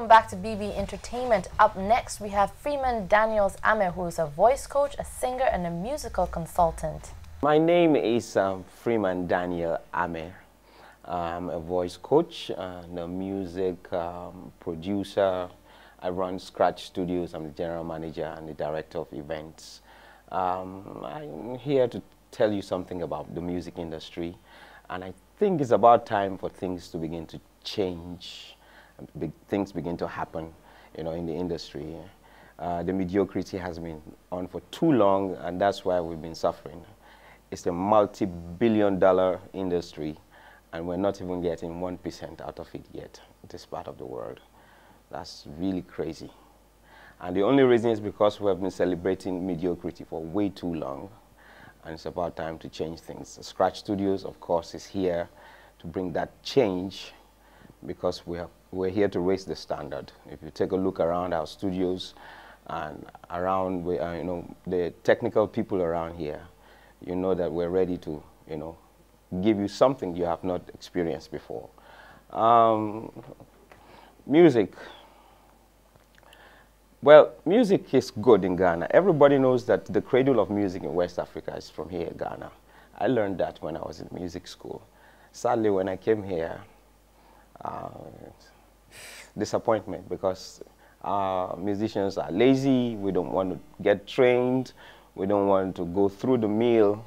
welcome back to BB Entertainment. Up next, we have Freeman Daniels Ame, who is a voice coach, a singer, and a musical consultant. My name is Freeman Daniel Ame. I'm a voice coach and a music producer. I run Scratch Studios. I'm the general manager and the director of events. I'm here to tell you something about the music industry, and I think it's about time for things to begin to change. Things begin to happen, you know, in the industry. The mediocrity has been on for too long, and that's why we've been suffering. It's a multi-billion-dollar industry, and we're not even getting 1% out of it yet in this part of the world. That's really crazy. And the only reason is because we have been celebrating mediocrity for way too long, and it's about time to change things. Scratch Studios, of course, is here to bring that change, because we're here to raise the standard. If you take a look around our studios and around you know, the technical people around here, you know that we're ready to, you know, give you something you have not experienced before. Music. Well, music is good in Ghana. Everybody knows that the cradle of music in West Africa is from here, Ghana. I learned that when I was in music school. Sadly, when I came here, disappointment, because musicians are lazy, we don't want to get trained, we don't want to go through the mill,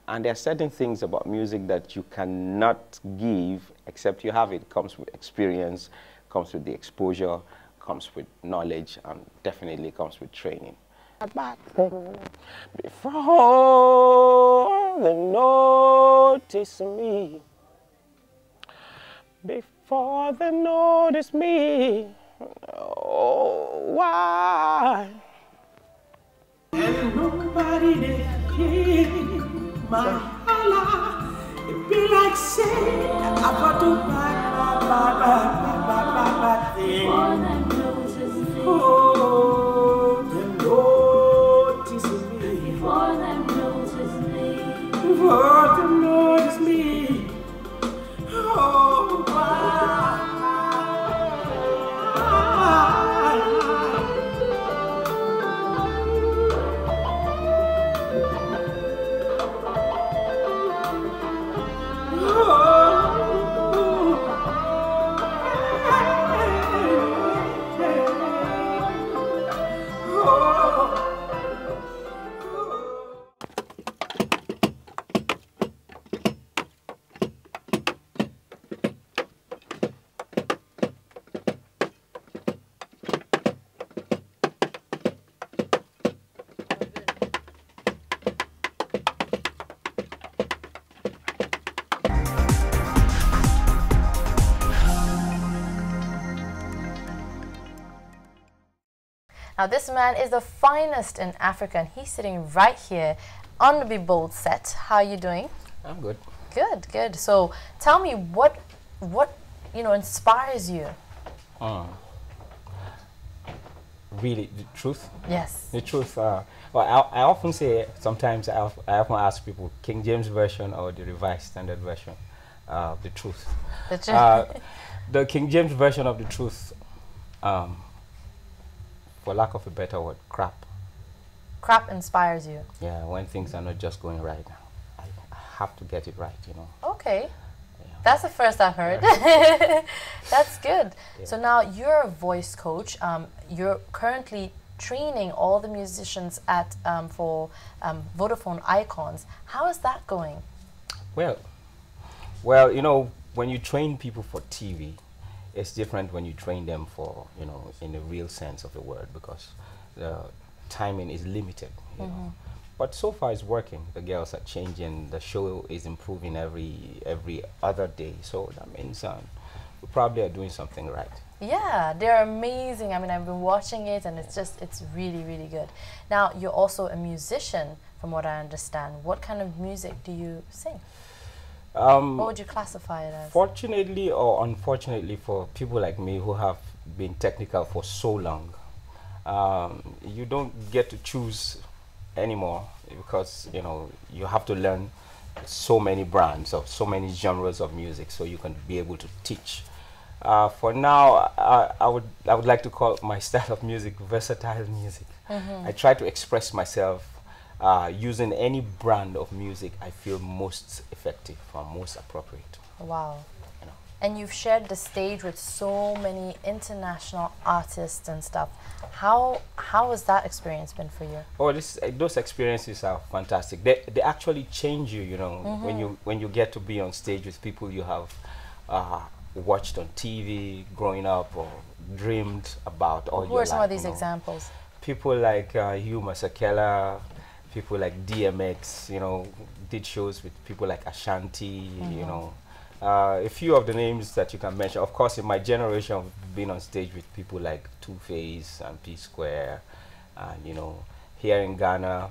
and there are certain things about music that you cannot give except you have it. It comes with experience, comes with the exposure, comes with knowledge, and definitely comes with training. Before they notice me, before they notice me, oh, why? And nobody did hear my holla. It be like saying, I got to buy. Oh, them notice me. Before them notice me. Before them notice me. Oh, why? Now, this man is the finest in Africa, and he's sitting right here on the Be Bold set. How are you doing? I'm good. Good, good. So, tell me what you know inspires you. Really, the truth? Yes. The truth. Well, I often say, sometimes I often ask people, King James Version or the Revised Standard Version, the truth. The truth. The King James Version of the truth, for lack of a better word, crap. Crap inspires you. Yeah, when things are not just going right, I have to get it right, you know. Okay. Yeah. That's the first I've heard. That's good. Yeah. So now you're a voice coach. You're currently training all the musicians at for Vodafone Icons. How is that going? Well, you know, when you train people for TV, it's different when you train them for, you know, in the real sense of the word, because the timing is limited, you know. But so far it's working. The girls are changing. The show is improving every other day. So that means we probably are doing something right. Yeah, they're amazing. I mean, I've been watching it, and it's really, really good. Now, you're also a musician, from what I understand. What kind of music do you sing? What would you classify it as? Fortunately or unfortunately for people like me who have been technical for so long, you don't get to choose anymore, because, you know, you have to learn so many brands of so many genres of music, so you can be able to teach For now, I would like to call my style of music versatile music. I try to express myself using any brand of music I feel most effective or most appropriate. Wow. You know. And you've shared the stage with so many international artists and stuff. How has that experience been for you? Oh, those experiences are fantastic. They actually change you. You know, when you get to be on stage with people you have watched on TV growing up or dreamed about all your life. Who are some of these examples? People like Hugh Masekela, people like DMX, you know, did shows with people like Ashanti, you know. A few of the names that you can mention. Of course, in my generation, I've been on stage with people like Two-Face and P-Square, and, you know, here in Ghana,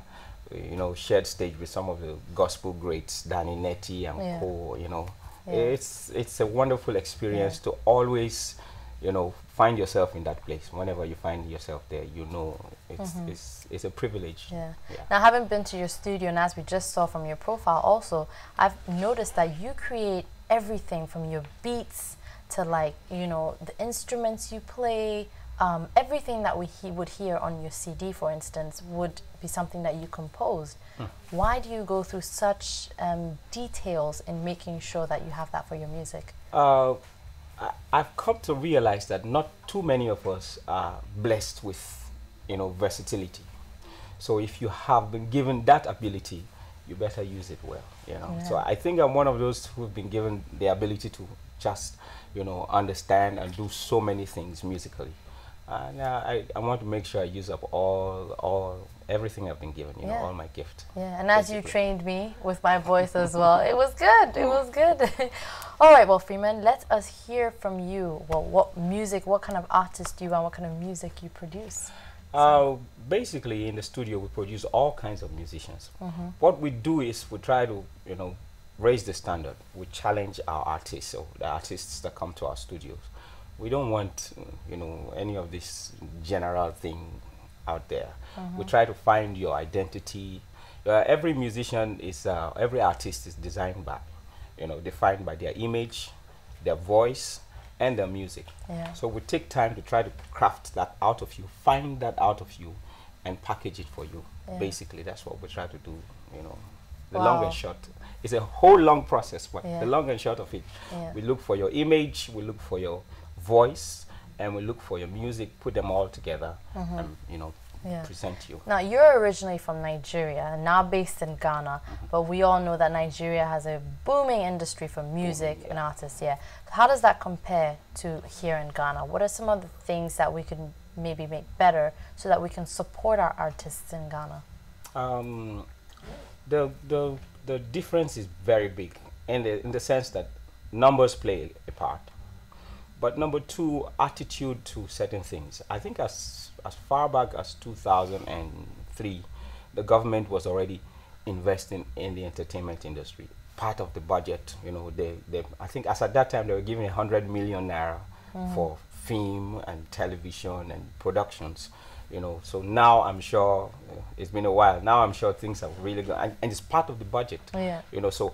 you know, shared stage with some of the gospel greats, Danny Nettie and co, you know. It's a wonderful experience to always, you know, find yourself in that place. Whenever you find yourself there, you know, it's a privilege. Yeah. Now, having been to your studio, and as we just saw from your profile also, I've noticed that you create everything from your beats to, like, you know, the instruments you play. Everything that we would hear on your CD, for instance, would be something that you composed. Why do you go through such details in making sure that you have that for your music? I've come to realize that not too many of us are blessed with, you know, versatility. So if you have been given that ability, you better use it well, you know. So I think I'm one of those who've been given the ability to just, you know, understand and do so many things musically. And I want to make sure I use up everything I've been given, you know, all my gift. Yeah, and as you trained me with my voice as well, it was good. It was good. All right, well, Freeman, let us hear from you. Well, what kind of artist do you and what kind of music you produce? Basically, in the studio, we produce all kinds of musicians. What we do is we try to, you know, raise the standard. We challenge our artists, so the artists that come to our studios. We don't want, you know, any of this general thing out there. We try to find your identity. Every musician is, every artist is designed by, you know, defined by their image, their voice, and their music. So we take time to try to craft that out of you, find that out of you, and package it for you. Basically, that's what we try to do, you know. The long and short. It's a whole long process, but the long and short of it, we look for your image, we look for your voice, and we look for your music, put them all together, and, you know, present you. Now, you're originally from Nigeria, now based in Ghana, but we all know that Nigeria has a booming industry for music and artists. How does that compare to here in Ghana? What are some of the things that we can maybe make better so that we can support our artists in Ghana? The difference is very big in the sense that numbers play a part. But number two, attitude to certain things. I think as far back as 2003, the government was already investing in the entertainment industry. Part of the budget, you know, I think as at that time they were giving 100 million naira for film and television and productions, you know. So now I'm sure, it's been a while, now I'm sure things have really gone, and it's part of the budget, you know. So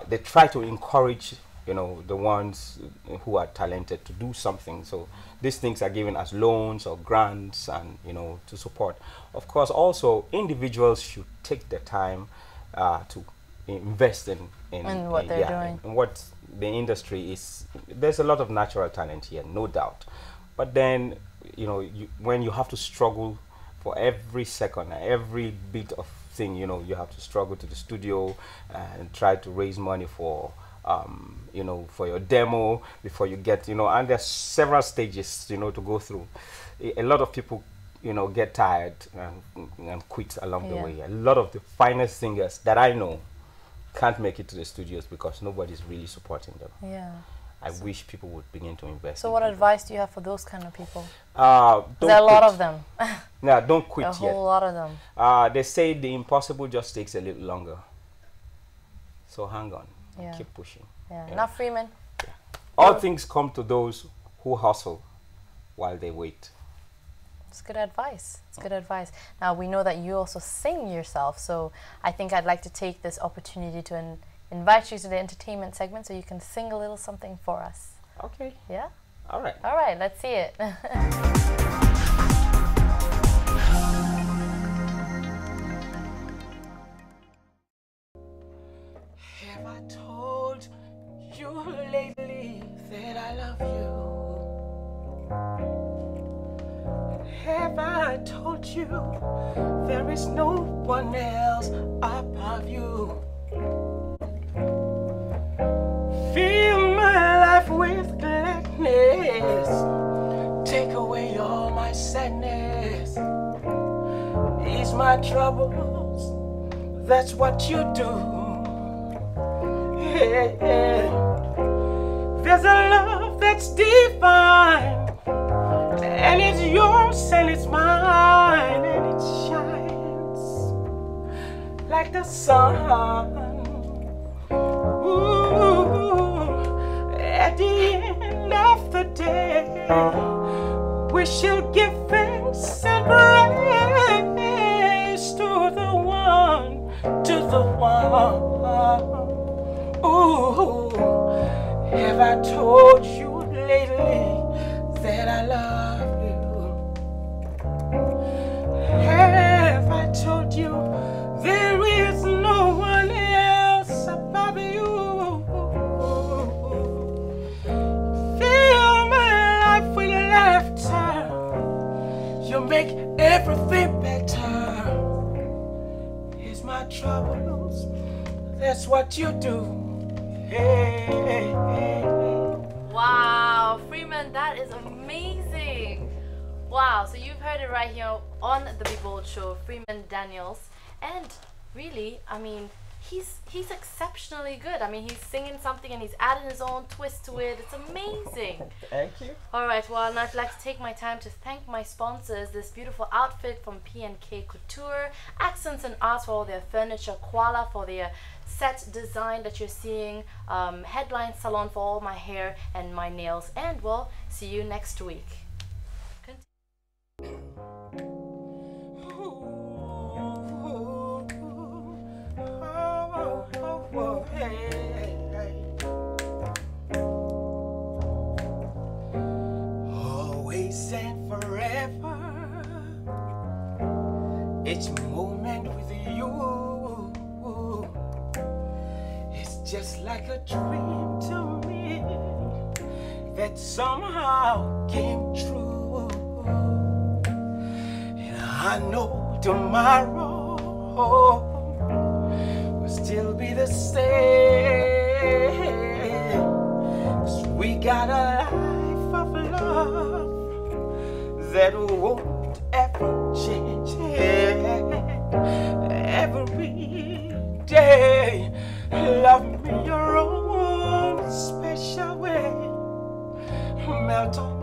they try to encourage, you know, the ones who are talented to do something. So these things are given as loans or grants, and, you know, to support. Of course, also individuals should take the time to invest in what they're doing. In what the industry is. There's a lot of natural talent here, no doubt. But then, you know, when you have to struggle for every second, every bit of thing, you know, you have to struggle to the studio and try to raise money for you know, for your demo before you get, you know, and there's several stages, you know, to go through. A lot of people, you know, get tired and quit along the way. A lot of the finest singers that I know can't make it to the studios because nobody's really supporting them. I wish people would begin to invest. So what advice do you have for those kind of people? There are a lot of them. No, don't quit yet. A whole lot of them. They say the impossible just takes a little longer. So hang on. Keep pushing. Now, Freeman. All things come to those who hustle while they wait. It's good advice. It's good advice. Now, we know that you also sing yourself, so I think I'd like to take this opportunity to invite you to the entertainment segment so you can sing a little something for us. Okay. Yeah? All right. All right, let's see it. Have I told you lately that I love you? Have I told you there is no one else above you? Fill my life with gladness, take away all my sadness, ease my troubles, that's what you do. Yeah. There's a love that's divine, and it's yours and it's mine, and it shines like the sun. Ooh, at the end of the day, we shall give thanks and praise to the one, Ooh, have I told you lately that I love you? Have I told you there is no one else above you? Fill my life with laughter, you make everything better. Here's my troubles, that's what you do. Hey. Wow, Freeman, that is amazing. Wow, so you've heard it right here on the Be Bold Show, Freeman Daniels, and really, I mean, he's exceptionally good. I mean, he's singing something and he's adding his own twist to it. It's amazing. Thank you. All right, well, and I'd like to take my time to thank my sponsors. This beautiful outfit from P&K Couture, Accents and Arts for all their furniture, Koala for their set design that you're seeing, Headline Salon for all my hair and my nails, and we'll see you next week. Always and forever, each moment with you, it's just like a dream to me that somehow came true. And I know tomorrow will still be the same, 'cause we got a life of love that won't ever change. Every day, love me your own special way, melt on